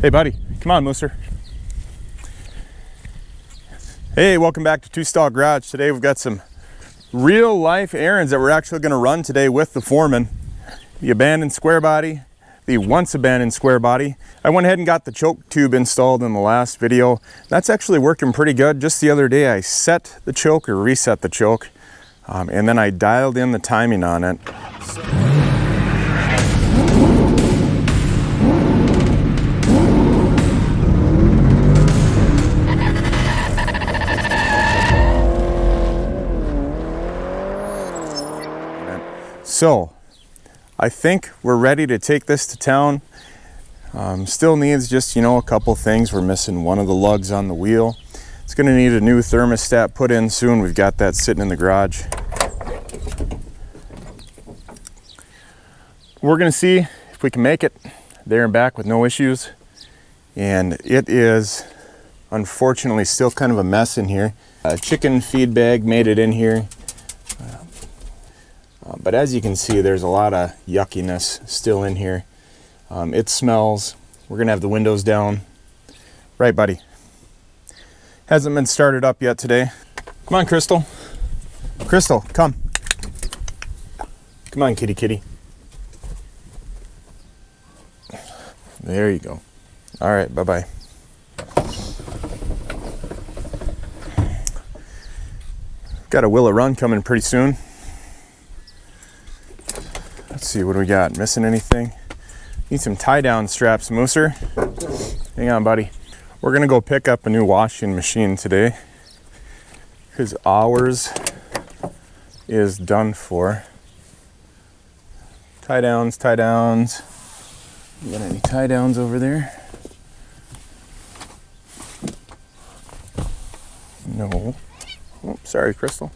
Hey buddy, come on Mooser. Hey, welcome back to Two Stall Garage. Today we've got some real life errands that we're actually going to run today with the foreman. The abandoned square body, the once abandoned square body. I went ahead and got the choke tube installed in the last video. That's actually working pretty good. Just the other day I set the choke or reset the choke, and then I dialed in the timing on it. So, I think we're ready to take this to town. Still needs just, a couple things. We're missing one of the lugs on the wheel. It's going to need a new thermostat put in soon. We've got that sitting in the garage. We're going to see if we can make it there and back with no issues. And it is, unfortunately, still kind of a mess in here. A chicken feed bag made it in here. But as you can see, there's a lot of yuckiness still in here. It smells. We're gonna have the windows down. Right, buddy? Hasn't been started up yet today. Come on, Crystal. Crystal, come. Come on, kitty kitty. There you go. All right, bye-bye. Got a Willow Run coming pretty soon. Let's see, what do we got? Missing anything? Need some tie-down straps, Mooser. Hang on, buddy. We're gonna go pick up a new washing machine today because ours is done for. Tie-downs, tie-downs. You got any tie-downs over there? No. Oh, sorry, Crystal.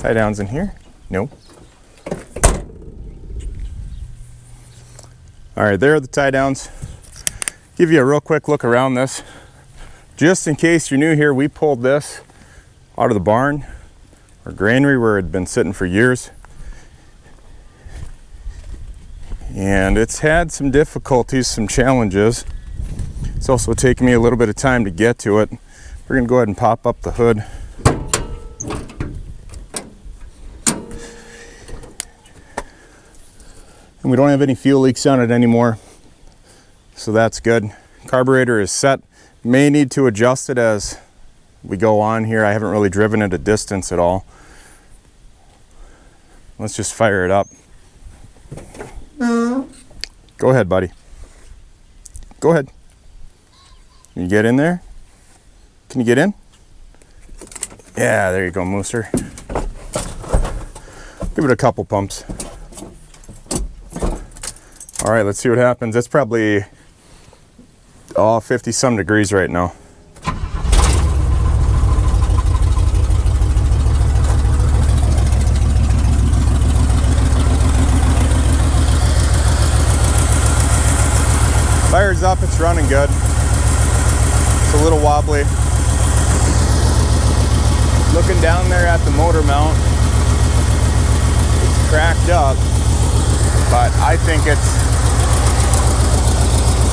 Tie downs in here? No. All right, there are the tie downs. Give you a real quick look around this. Just in case you're new here, we pulled this out of the barn or granary where it had been sitting for years. And it's had some difficulties, some challenges. It's also taken me a little bit of time to get to it. We're gonna go ahead and pop up the hood. And we don't have any fuel leaks on it anymore, so that's good. Carburetor is set. May need to adjust it as we go on here. I haven't really driven it a distance at all. Let's just fire it up. Go ahead, buddy. Go ahead. Can you get in there? Can you get in? Yeah, there you go, Mooser. Give it a couple pumps. All right, let's see what happens. It's probably 50 some degrees right now. Fire's up, it's running good. It's a little wobbly. Looking down there at the motor mount, it's cracked up, but I think it's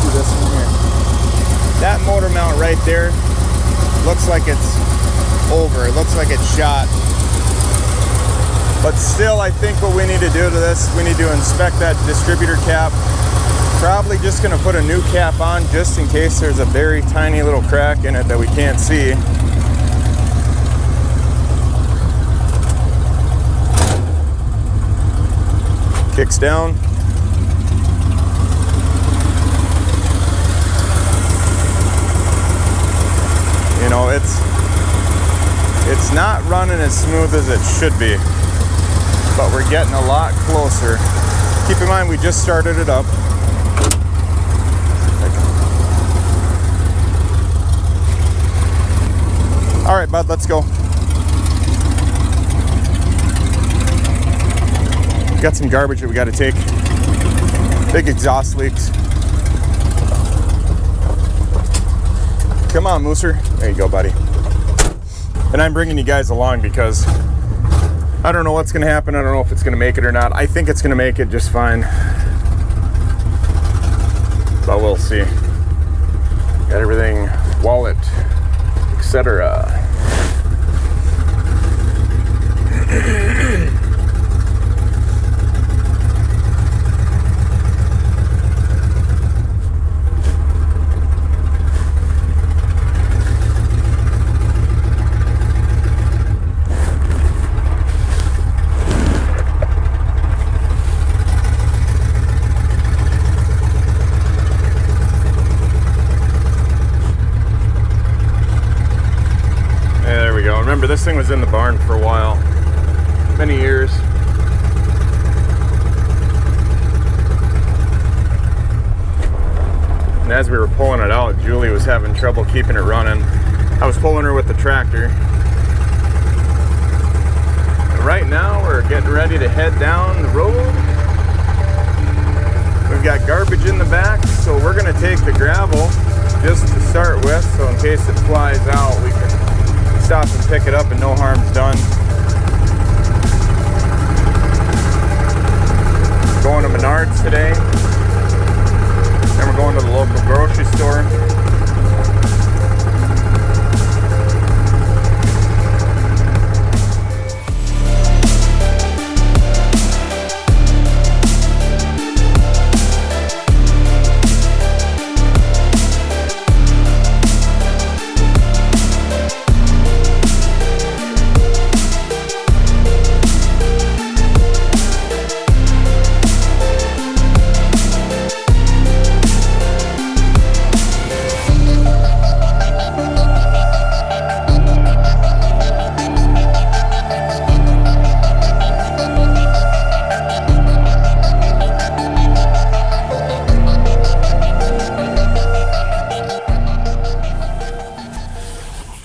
this one here. That motor mount right there looks like it's over. It looks like it's shot. But still, I think what we need to do to this, we need to inspect that distributor cap. Probably just gonna put a new cap on just in case there's a very tiny little crack in it that we can't see. Kicks down. It's not running as smooth as it should be, but we're getting a lot closer. Keep in mind, we just started it up. All right, bud, let's go. We've got some garbage that we got to take. Big exhaust leaks. Come on, Mooser. There you go, buddy. And I'm bringing you guys along because I don't know what's going to happen. I don't know if it's going to make it or not. I think it's going to make it just fine. But we'll see. Got everything, wallet, etc. Remember, this thing was in the barn for a while, many years. And as we were pulling it out, Julie was having trouble keeping it running. I was pulling her with the tractor. And right now we're getting ready to head down the road. We've got garbage in the back, so we're gonna take the gravel just to start with, so in case it flies out, we can stop and pick it up and no harm's done. Going to Menards today. Then we're going to the local grocery store.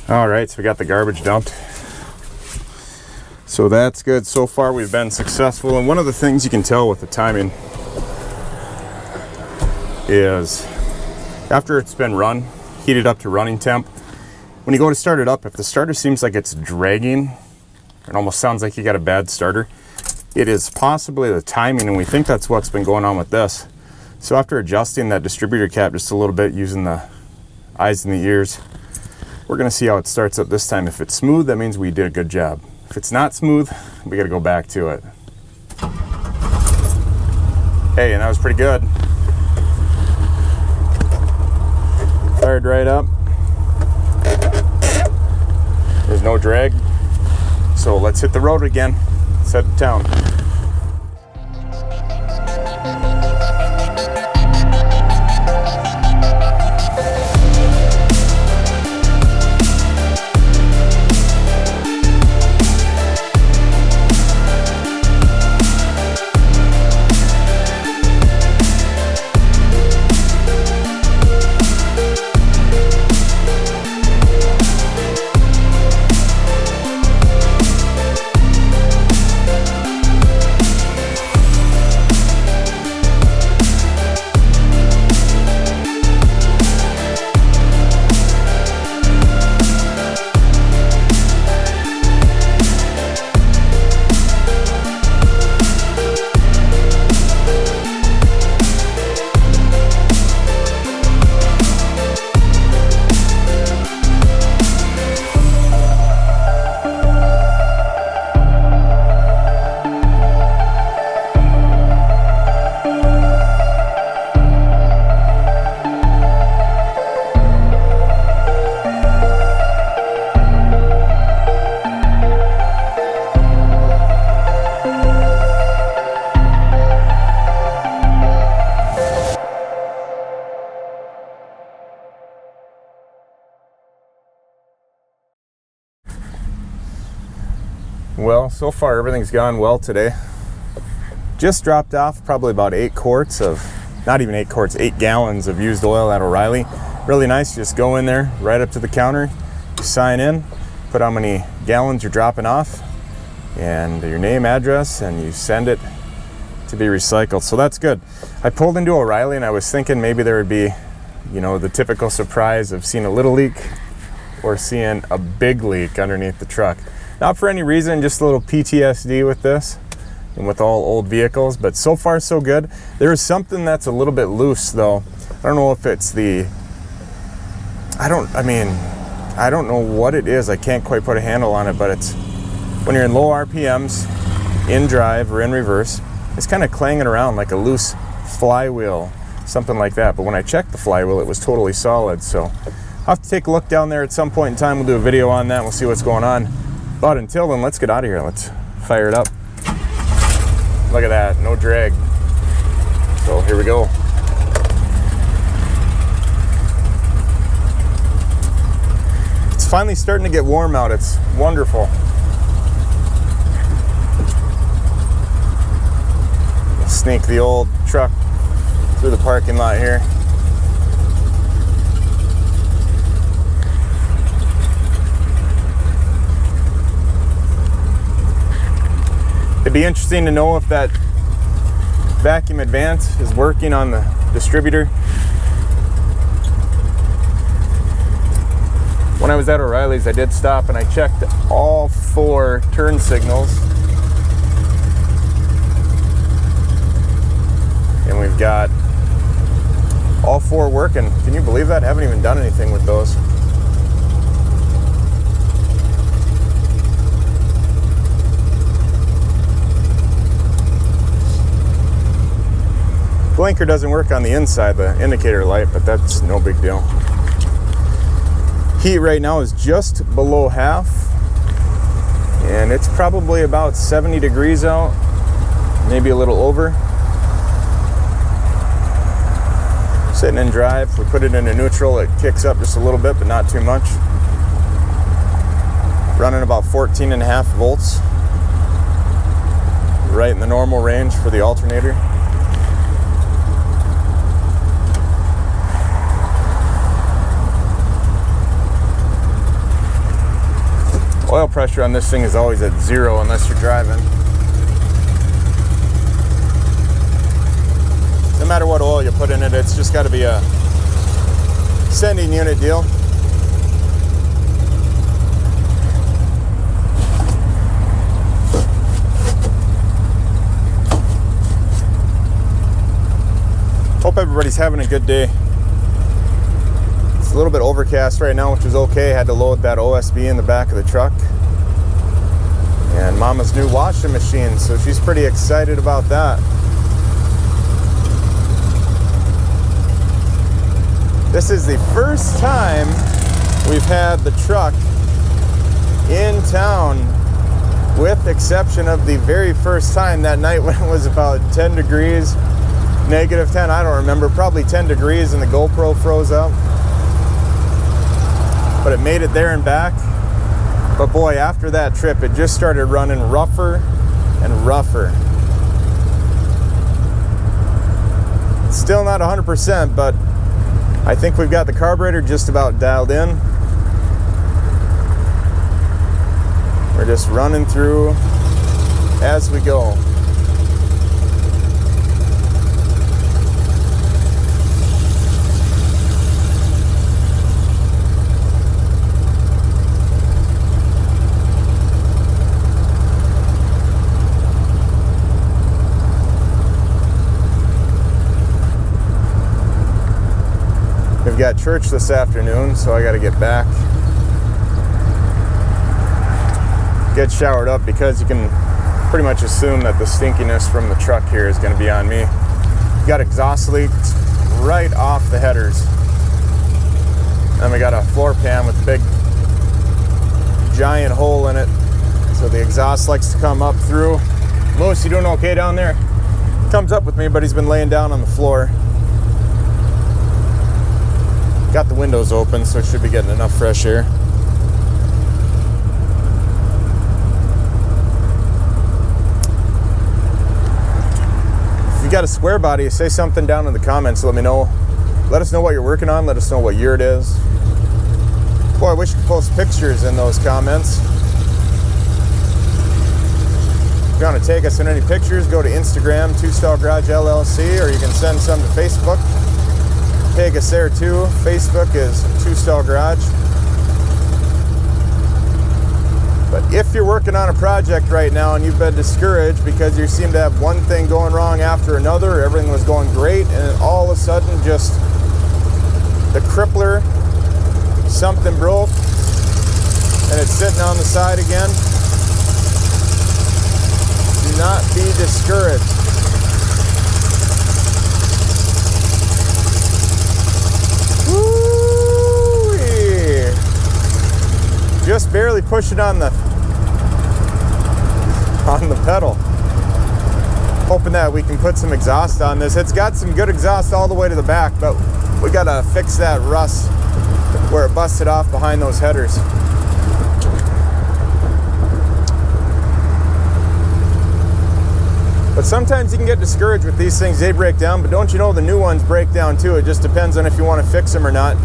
All right, so we got the garbage dumped. So that's good. So far we've been successful. And one of the things you can tell with the timing is after it's been run, heated up to running temp, when you go to start it up, if the starter seems like it's dragging, it almost sounds like you got a bad starter, it is possibly the timing, and we think that's what's been going on with this. So after adjusting that distributor cap just a little bit using the eyes and the ears, we're gonna see how it starts up this time. If it's smooth, that means we did a good job. If it's not smooth, we gotta go back to it. Hey, and that was pretty good. Fired right up. There's no drag. So let's hit the road again. Let's head to town. Well, so far everything's gone well today. Just dropped off probably about 8 quarts of, not even 8 quarts, 8 gallons of used oil at O'Reilly. Really nice, just go in there right up to the counter, you sign in, put how many gallons you're dropping off, and your name, address, and you send it to be recycled. So that's good. I pulled into O'Reilly and I was thinking maybe there would be you know, the typical surprise of seeing a little leak or seeing a big leak underneath the truck. Not for any reason, just a little PTSD with this and with all old vehicles, but so far so good. There is something that's a little bit loose though. I don't know if it's the, I don't know what it is. I can't quite put a handle on it, but it's when you're in low RPMs, in drive or in reverse, it's kind of clanging around like a loose flywheel, something like that. But when I checked the flywheel, it was totally solid. So I'll have to take a look down there at some point in time. We'll do a video on that. We'll see what's going on. But until then, let's get out of here. Let's fire it up. Look at that, no drag. So here we go. It's finally starting to get warm out. It's wonderful. Sneak the old truck through the parking lot here. It'd be interesting to know if that vacuum advance is working on the distributor. When I was at O'Reilly's, I did stop and I checked all 4 turn signals. And we've got all 4 working. Can you believe that? I haven't even done anything with those. Blinker doesn't work on the inside, the indicator light, but that's no big deal. Heat right now is just below half, and it's probably about 70 degrees out, maybe a little over. Sitting in drive, if we put it into neutral, it kicks up just a little bit, but not too much. Running about 14.5 volts, right in the normal range for the alternator. Oil pressure on this thing is always at 0 unless you're driving. No matter what oil you put in it, it's just got to be a sending unit deal. Hope everybody's having a good day. It's a little bit overcast right now, which is okay. Had to load that OSB in the back of the truck. And Mama's new washing machine, so she's pretty excited about that. This is the first time we've had the truck in town, with exception of the very first time that night when it was about 10 degrees, negative 10, I don't remember, probably 10 degrees, and the GoPro froze up. But it made it there and back. But boy, after that trip, it just started running rougher and rougher. Still not 100%, but I think we've got the carburetor just about dialed in. We're just running through as we go. We've got church this afternoon, so I got to get back. Get showered up, because you can pretty much assume that the stinkiness from the truck here is going to be on me. Got exhaust leaks right off the headers. Then we got a floor pan with a big giant hole in it, so the exhaust likes to come up through. Moose, you doing okay down there? Comes up with me, but he's been laying down on the floor. Got the windows open, so it should be getting enough fresh air. If you got a square body, say something down in the comments. Let me know. Let us know what you're working on. Let us know what year it is. Boy, I wish you could post pictures in those comments. If you want to take us in any pictures, go to Instagram, 2 Stall Garage LLC, or you can send some to Facebook. page us there too. Facebook is Two Stall Garage. But if you're working on a project right now and you've been discouraged because you seem to have one thing going wrong after another, everything was going great, and then all of a sudden just the crippler, something broke, and it's sitting on the side again, do not be discouraged. Woo-wee. Just barely pushing on the pedal. Hoping that we can put some exhaust on this. It's got some good exhaust all the way to the back, but we gotta fix that rust where it busted off behind those headers. But sometimes you can get discouraged with these things. They break down, but don't you know the new ones break down too? It just depends on if you want to fix them or not.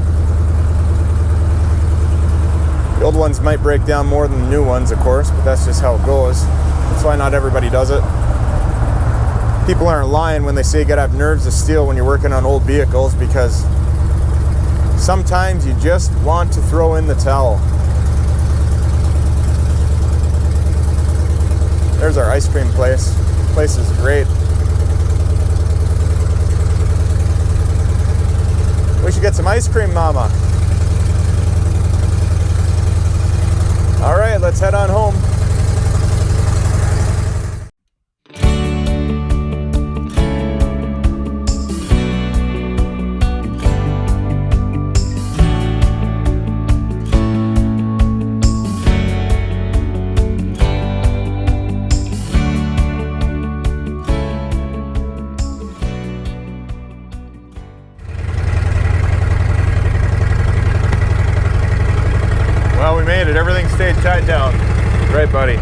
The old ones might break down more than the new ones, of course, but that's just how it goes. That's why not everybody does it. People aren't lying when they say you gotta have nerves of steel when you're working on old vehicles, because sometimes you just want to throw in the towel. There's our ice cream place. The place is great. We should get some ice cream, Mama. All right, let's head on home. Made it. Everything stayed tied down. Right, buddy.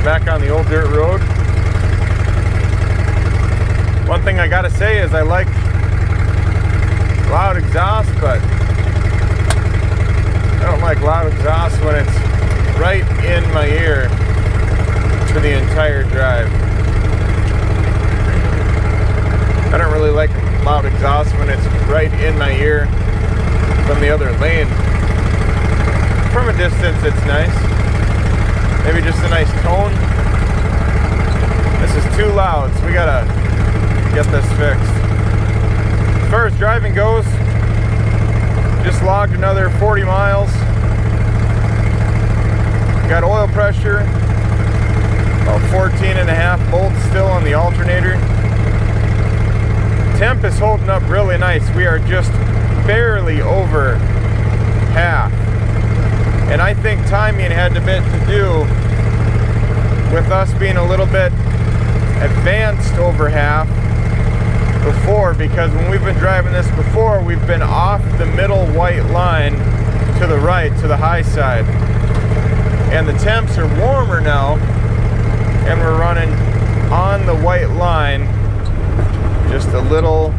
Back on the old dirt road. One thing I gotta say is I like loud exhaust, but I don't like loud exhaust when it's right in my ear for the entire drive. I don't really like loud exhaust when it's right in my ear from the other lane. From a distance, it's nice. Maybe just a nice tone. This is too loud, so we gotta get this fixed. As far as driving goes, just logged another 40 miles. Got oil pressure, about 14.5 volts still on the alternator. Temp is holding up really nice. We are just barely over half. And I think timing had a bit to do with us being a little bit advanced over half before, because when we've been driving this before, we've been off the middle white line to the right, to the high side. And the temps are warmer now, and we're running on the white line just a little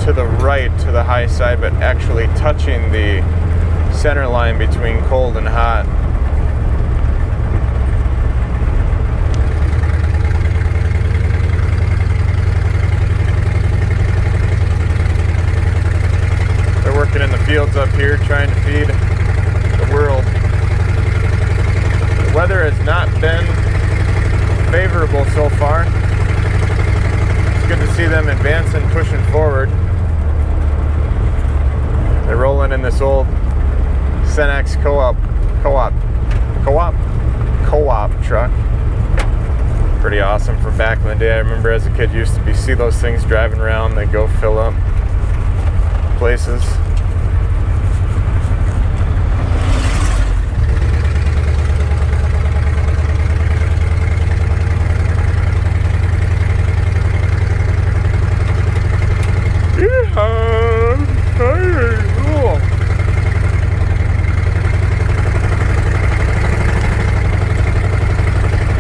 to the right, to the high side, but actually touching the center line between cold and hot. They're working in the fields up here trying to feed the world. The weather has not been favorable so far. It's good to see them advancing, pushing forward. They're rolling in this old C10 co-op truck. Pretty awesome from back in the day. I remember as a kid used to see those things driving around. They go fill up places.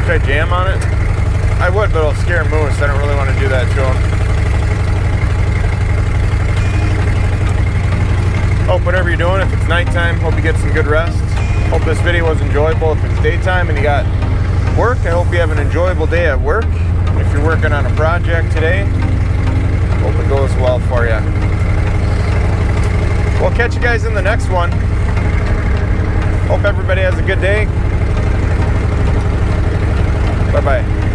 Should I jam on it? I would, but it'll scare moose. I don't really want to do that to them. Hope whatever you're doing, if it's nighttime, hope you get some good rest. Hope this video was enjoyable. If it's daytime and you got work, I hope you have an enjoyable day at work. If you're working on a project today, Hope it goes well for you. We'll catch you guys in the next one. Hope everybody has a good day. Bye-bye.